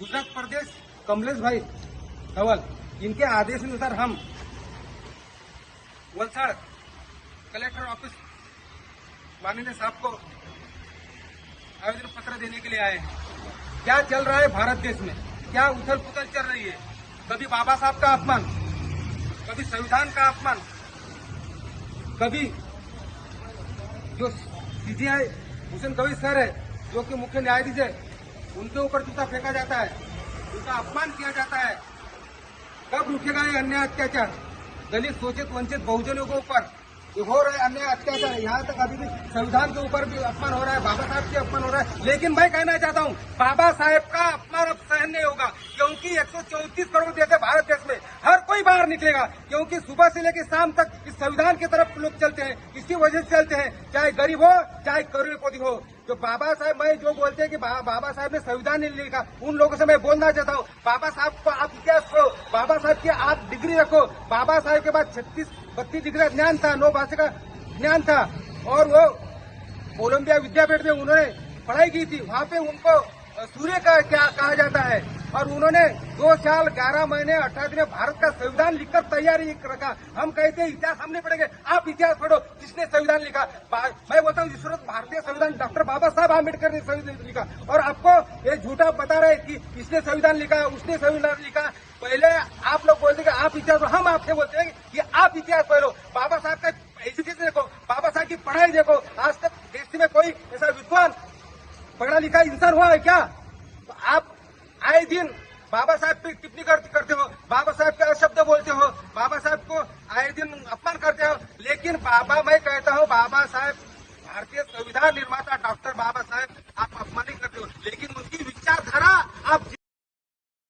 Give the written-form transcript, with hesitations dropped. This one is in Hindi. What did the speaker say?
गुजरात प्रदेश कमलेश भाई धवल, इनके आदेशानुसार हम वलसाड़ कलेक्टर ऑफिस माननीय साहब को आवेदन पत्र देने के लिए आए हैं। क्या चल रहा है भारत देश में, क्या उथल पुथल चल रही है। कभी बाबा साहब का अपमान, कभी संविधान का अपमान, कभी जो सीजीआई हुसैन गवई सर है जो कि मुख्य न्यायाधीश है, उनके ऊपर जूता फेंका जाता है, उनका अपमान किया जाता है। कब रुकेगा ये अन्याय अत्याचार? दलित शोषित वंचित बहुजनों के ऊपर ये हो रहा है अन्याय अत्याचार। यहाँ तक अभी भी संविधान के ऊपर भी अपमान हो रहा है, बाबा साहब के अपमान हो रहा है। लेकिन मैं कहना चाहता हूँ, बाबा साहब का अपमान अब सहन नहीं होगा, क्योंकि 134 करोड़ जैसे भारत देश में हर कोई बाहर निकलेगा, क्योंकि सुबह से लेकर शाम तक इस संविधान की तरफ लोग चलते हैं। इसी वजह से चलते हैं, चाहे गरीब हो चाहे करोड़पति हो। जो बाबा साहब मैं जो बोलते हैं कि बाबा साहब ने संविधान नहीं लिखा, उन लोगों से मैं बोलना चाहता हूँ, बाबा साहब को आप इतिहास पढ़ो, बाबा साहब की आप डिग्री रखो। बाबा साहब के बाद 36-32 डिग्री ज्ञान था, 9 भाषा का ज्ञान था, और वो कोलंबिया विद्यापीठ में उन्होंने पढ़ाई की थी। वहाँ पे उनको सूर्य का क्या कहा जाता है, और उन्होंने 2 साल 11 महीने 18 दिन भारत का संविधान लिखकर तैयारी रखा। हम कहते हैं इतिहास हम नहीं पढ़ेंगे, आप इतिहास पढ़ो, किसने संविधान लिखा। मैं बोलता हूँ इस वक्त भारतीय संविधान डॉक्टर बाबा साहब आम्बेडकर ने संविधान लिखा, और आपको ये झूठा बता रहे कि इसने संविधान लिखा, उसने संविधान लिखा। पहले आप लोग बोलते कि आप इतिहास, हम आपसे बोलते हैं कि आप इतिहास पढ़ो, बाबा साहब का एजुकेशन देखो, बाबा साहब की पढ़ाई देखो। आज तक देश में कोई ऐसा विद्वान पढ़ा लिखा इंसान हुआ है क्या? तो आप आए दिन बाबा साहब पे टिप्पणी करते हो, बाबा साहब के शब्द बोलते हो, बाबा साहब को आए दिन अपमान करते हो। लेकिन मैं कहता हूँ, बाबा साहब भारतीय संविधान निर्माता डॉक्टर बाबा साहब आप अपमान नहीं करते हो, लेकिन उनकी विचारधारा आप